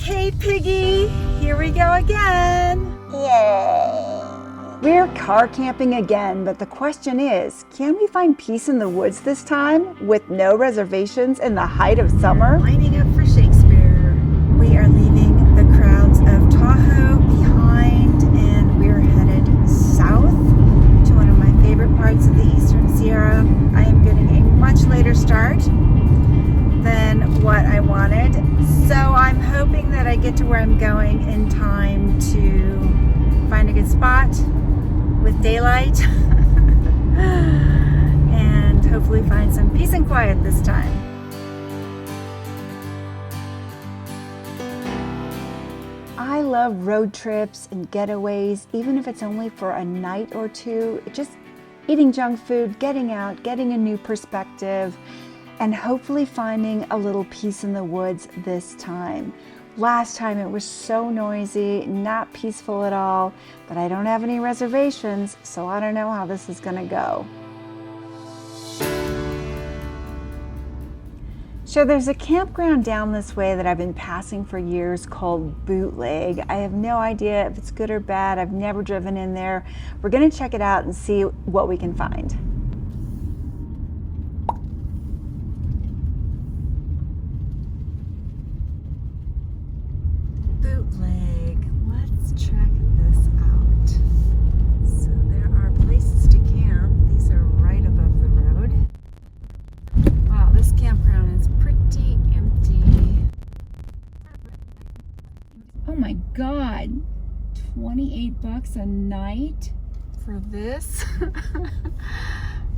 Okay, Piggy, here we go again. Yay! We're car camping again, but the question is, can we find peace in the woods this time with no reservations in the height of summer? Lining up for Shakespeare. We are leaving the crowds of Tahoe behind, and we're headed south to one of my favorite parts of the Eastern Sierra. I am getting a much later start than what I wanted, so I'm hoping that I get to where I'm going in time to find a good spot with daylight and hopefully find some peace and quiet this time. I love road trips and getaways, even if it's only for a night or two. Just eating junk food, getting out, getting a new perspective, and hopefully finding a little peace in the woods this time. Last time it was so noisy, not peaceful at all, but I don't have any reservations, so I don't know how this is gonna go. So there's a campground down this way that I've been passing for years called Bootleg. I have no idea if it's good or bad. I've never driven in there. We're gonna check it out and see what we can find. Bootleg. Let's check this out. So there are places to camp. These are right above the road. Wow, this campground is pretty empty. Oh my God, 28 bucks a night for this?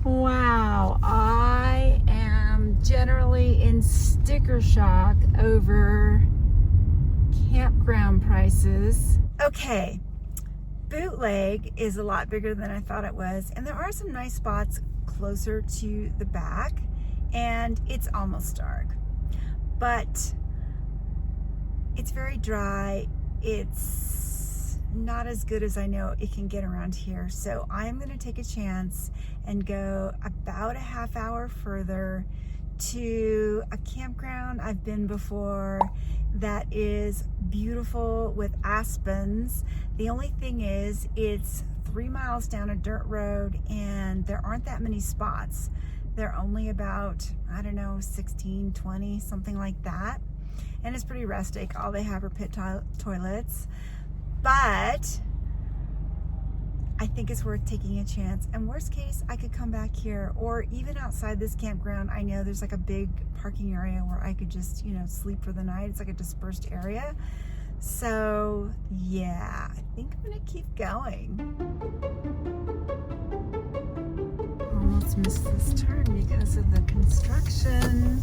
Wow, I am generally in sticker shock over campground prices. Okay, Bootleg is a lot bigger than I thought it was, and there are some nice spots closer to the back, and it's almost dark, but it's very dry. It's not as good as I know it can get around here, so I'm gonna take a chance and go about a half hour further to a campground I've been before that is beautiful with aspens. The only thing is, it's 3 miles down a dirt road and there aren't that many spots. They're only about, I don't know, 16, 20, something like that. And it's pretty rustic. All they have are pit toilets. But I think it's worth taking a chance. And worst case, I could come back here, or even outside this campground. I know there's like a big parking area where I could just, sleep for the night. It's like a dispersed area. So yeah, I think I'm gonna keep going. Almost missed this turn because of the construction.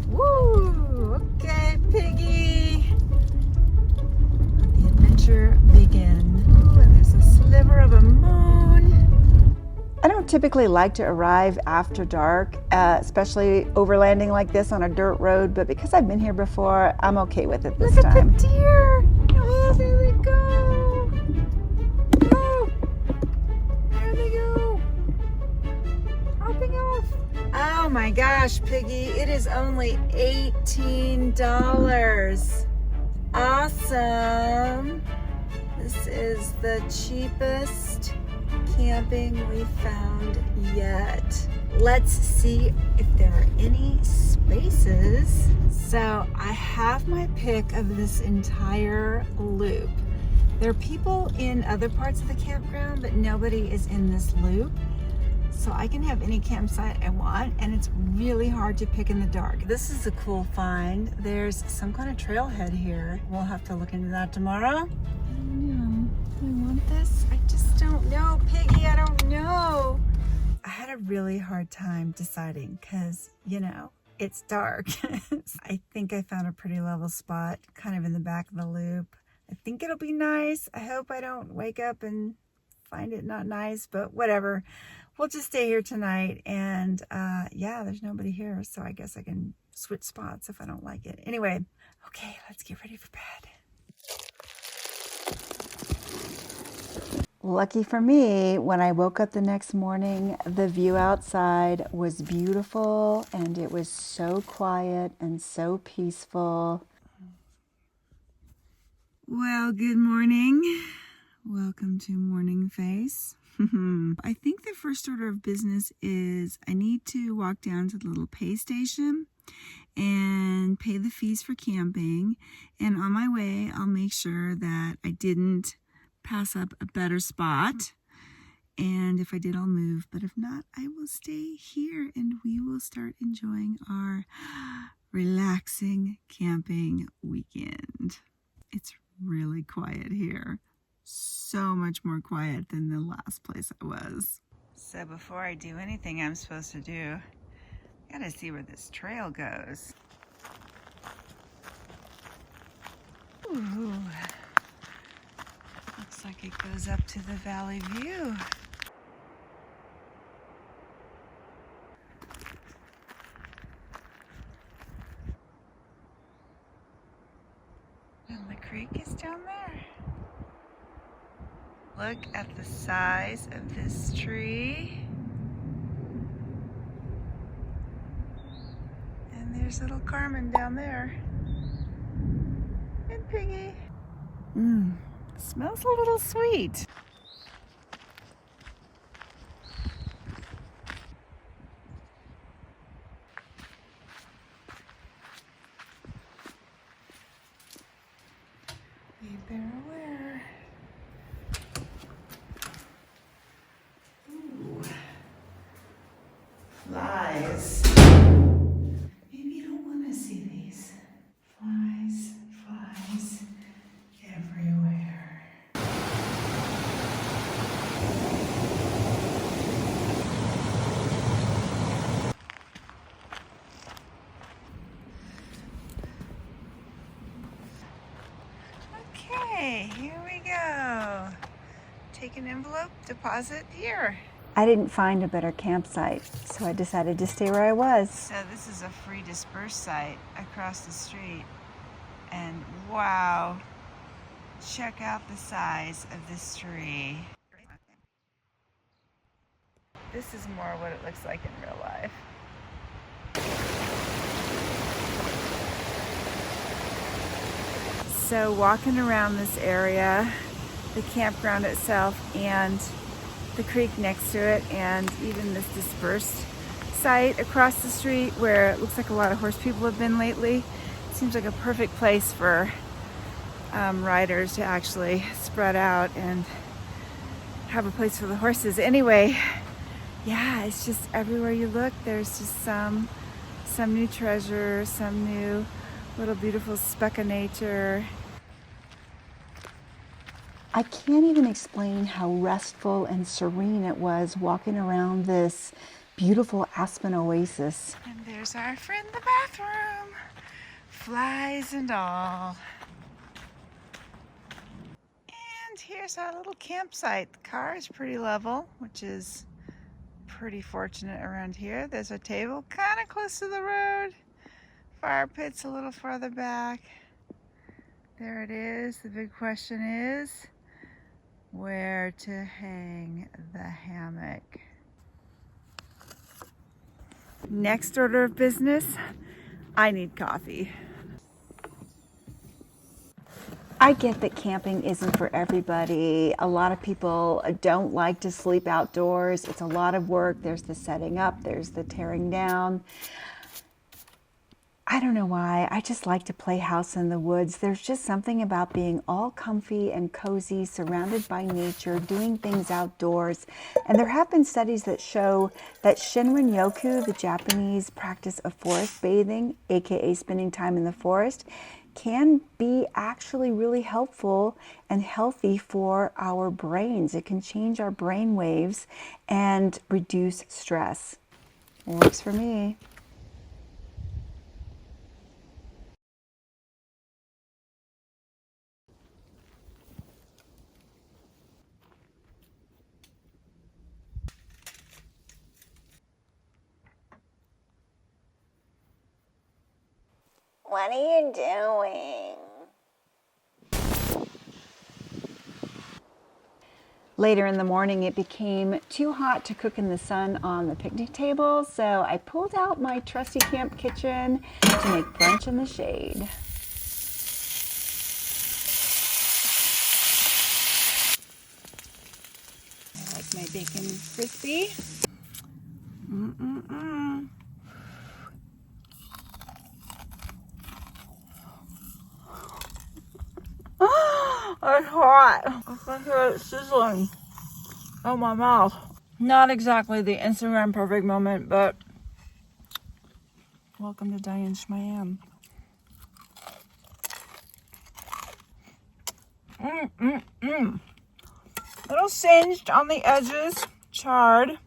Woo! Okay, Piggy. Let the adventure begin. Ooh, and there's a sliver of a moon. I don't typically like to arrive after dark, especially overlanding like this on a dirt road, but because I've been here before, I'm okay with it this time. Look at the deer! Oh, there they go! Oh! There they go! Hopping off! Oh my gosh, Piggy, it is only $18. Awesome! This is the cheapest camping we've found yet. Let's see if there are any spaces. So I have my pick of this entire loop. There are people in other parts of the campground, but nobody is in this loop. So I can have any campsite I want, and it's really hard to pick in the dark. This is a cool find. There's some kind of trailhead here. We'll have to look into that tomorrow. I don't know. Do I want this? I just don't know, Piggy. I don't know. I had a really hard time deciding because, it's dark. I think I found a pretty level spot kind of in the back of the loop. I think it'll be nice. I hope I don't wake up and find it not nice, but whatever. We'll just stay here tonight, and yeah, there's nobody here, so I guess I can switch spots if I don't like it. Anyway, okay, let's get ready for bed. Lucky for me, when I woke up the next morning, the view outside was beautiful, and it was so quiet and so peaceful. Well, good morning. Welcome to Morning Face. I think the first order of business is I need to walk down to the little pay station and pay the fees for camping. And on my way, I'll make sure that I didn't pass up a better spot. And if I did, I'll move. But if not, I will stay here and we will start enjoying our relaxing camping weekend. It's really quiet here. So much more quiet than the last place I was. So before I do anything I'm supposed to do, I gotta see where this trail goes. Ooh. Looks like it goes up to the valley view. And the creek is down there. Look at the size of this tree. And there's little Carmen down there. And Piggy. Smells a little sweet. Be bear aware. Ooh. Flies. Maybe you don't want to see these. Flies everywhere. Okay, here we go. Take an envelope, deposit here. I didn't find a better campsite, so I decided to stay where I was. So this is a free disperse site across the street. And wow, check out the size of this tree. This is more what it looks like in real life. So walking around this area, the campground itself and the creek next to it, and even this dispersed site across the street where it looks like a lot of horse people have been lately, seems like a perfect place for riders to actually spread out and have a place for the horses. Anyway, yeah, it's just everywhere you look, there's just some new treasure, some new little beautiful speck of nature. I can't even explain how restful and serene it was walking around this beautiful aspen oasis. And there's our friend, the bathroom. Flies and all. And here's our little campsite. The car is pretty level, which is pretty fortunate around here. There's a table kind of close to the road. Fire pit's a little farther back. There it is. The big question is where to hang the hammock. Next order of business, I need coffee. I get that camping isn't for everybody. A lot of people don't like to sleep outdoors. It's a lot of work. There's the setting up, there's the tearing down. I don't know why. I just like to play house in the woods. There's just something about being all comfy and cozy, surrounded by nature, doing things outdoors. And there have been studies that show that Shinrin-yoku, the Japanese practice of forest bathing, aka spending time in the forest, can be actually really helpful and healthy for our brains. It can change our brain waves and reduce stress. Works for me. What are you doing? Later in the morning, it became too hot to cook in the sun on the picnic table, so I pulled out my trusty camp kitchen to make brunch in the shade. bacon crispy. It's hot. I can hear it sizzling in my mouth. Not exactly the Instagram perfect moment, but welcome to Diane Schmayam. Little singed on the edges, charred.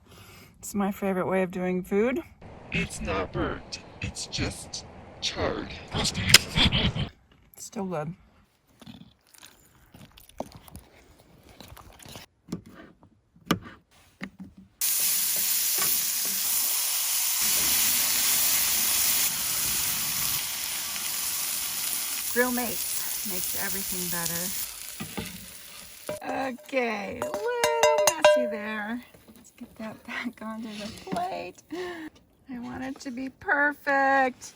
It's my favorite way of doing food. It's not burnt, it's just charred. Still good. Grill mates makes everything better. Okay, a little messy there. Let's get that back onto the plate. I want it to be perfect.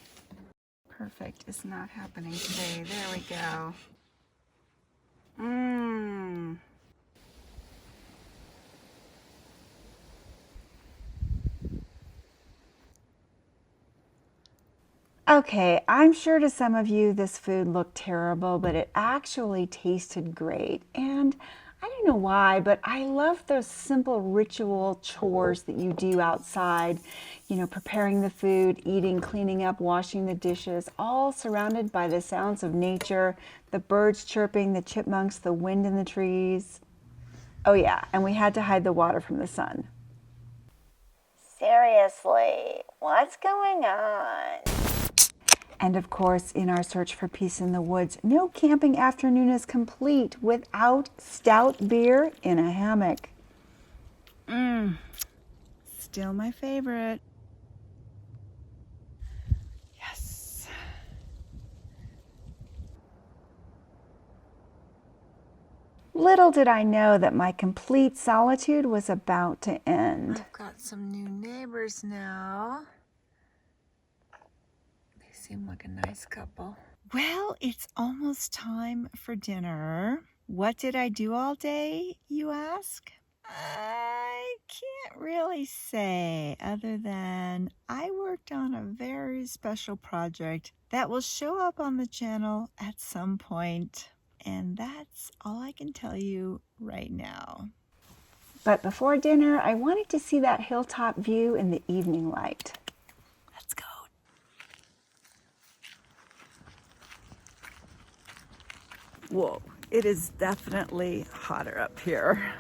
Perfect is not happening today. There we go. Okay, I'm sure to some of you this food looked terrible, but it actually tasted great. And I don't know why, but I love those simple ritual chores that you do outside. You know, preparing the food, eating, cleaning up, washing the dishes, all surrounded by the sounds of nature, the birds chirping, the chipmunks, the wind in the trees. Oh yeah, and we had to hide the water from the sun. Seriously, what's going on? And of course, in our search for peace in the woods, no camping afternoon is complete without stout beer in a hammock. Still my favorite. Yes. Little did I know that my complete solitude was about to end. I've got some new neighbors now. They seem like a nice couple. Well, it's almost time for dinner. What did I do all day, you ask? I can't really say other than I worked on a very special project that will show up on the channel at some point. And that's all I can tell you right now. But before dinner, I wanted to see that hilltop view in the evening light. Let's go. Whoa, it is definitely hotter up here.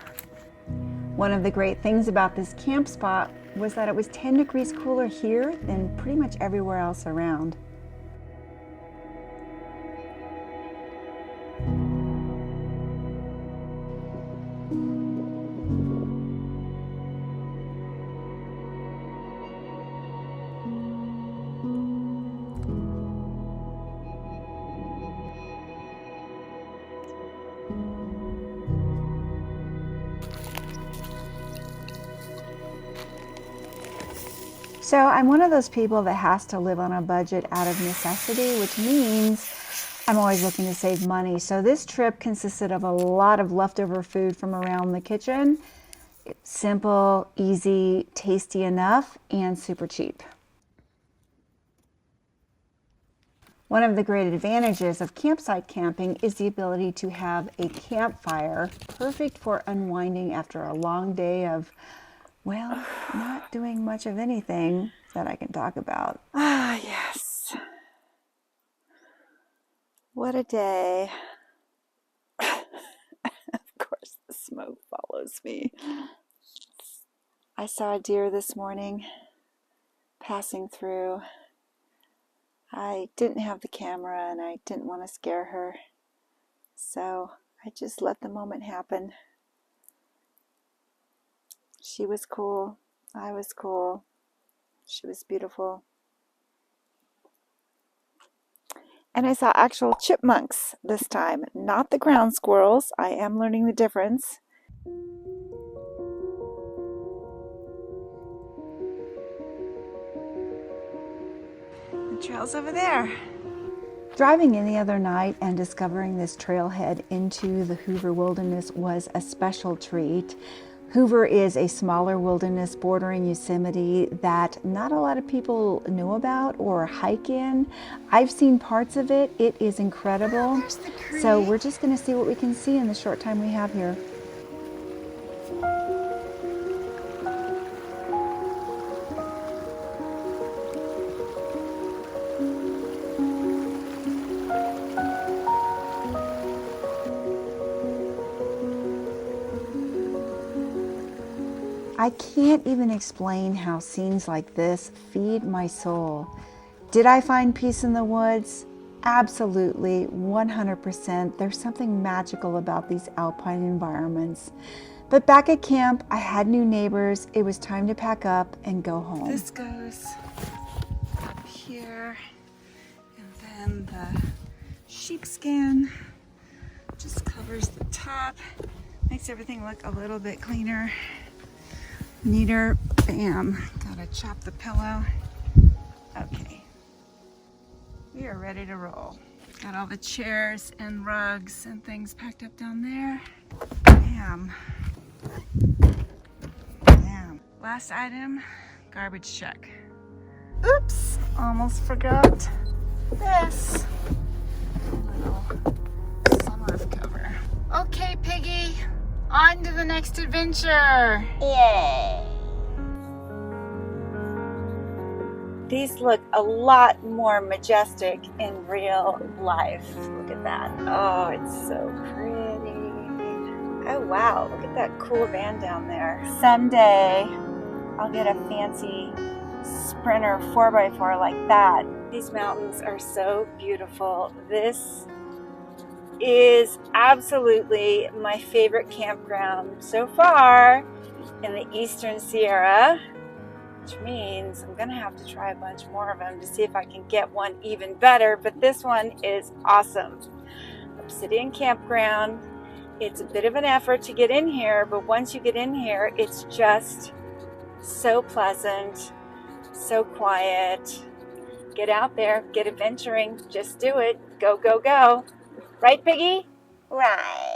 One of the great things about this camp spot was that it was 10 degrees cooler here than pretty much everywhere else around. So I'm one of those people that has to live on a budget out of necessity, which means I'm always looking to save money. So this trip consisted of a lot of leftover food from around the kitchen. Simple, easy, tasty enough, and super cheap. One of the great advantages of campsite camping is the ability to have a campfire, perfect for unwinding after a long day of, well, not doing much of anything that I can talk about. Ah, yes. What a day. Of course, the smoke follows me. I saw a deer this morning passing through. I didn't have the camera and I didn't want to scare her, so I just let the moment happen. She was cool. I was cool. She was beautiful. And I saw actual chipmunks this time, not the ground squirrels. I am learning the difference. The trail's over there. Driving in the other night and discovering this trailhead into the Hoover Wilderness was a special treat. Hoover is a smaller wilderness bordering Yosemite that not a lot of people know about or hike in. I've seen parts of it. It is incredible. There's the creek. So we're just going to see what we can see in the short time we have here. I can't even explain how scenes like this feed my soul. Did I find peace in the woods? Absolutely, 100%. There's something magical about these alpine environments. But back at camp, I had new neighbors. It was time to pack up and go home. This goes up here, and then the sheepskin just covers the top, makes everything look a little bit cleaner, neater. Bam, gotta chop the pillow. Okay, we are ready to roll. Got all the chairs and rugs and things packed up down there. Bam. Bam. Last item, garbage check. Oops, almost forgot this little sunroof cover. Okay, Piggy, on to the next adventure. Yay! These look a lot more majestic in real life. Look at that. Oh, it's so pretty. Oh wow, look at that cool van down there. Someday I'll get a fancy Sprinter 4x4 like that. These mountains are so beautiful. This is absolutely my favorite campground so far in the Eastern Sierra, which means I'm gonna have to try a bunch more of them to see if I can get one even better, but this one is awesome. Obsidian Campground. It's a bit of an effort to get in here, but once you get in here, it's just so pleasant, so quiet. Get out there, get adventuring, just do it. Go, go, go. Right, Piggy? Right.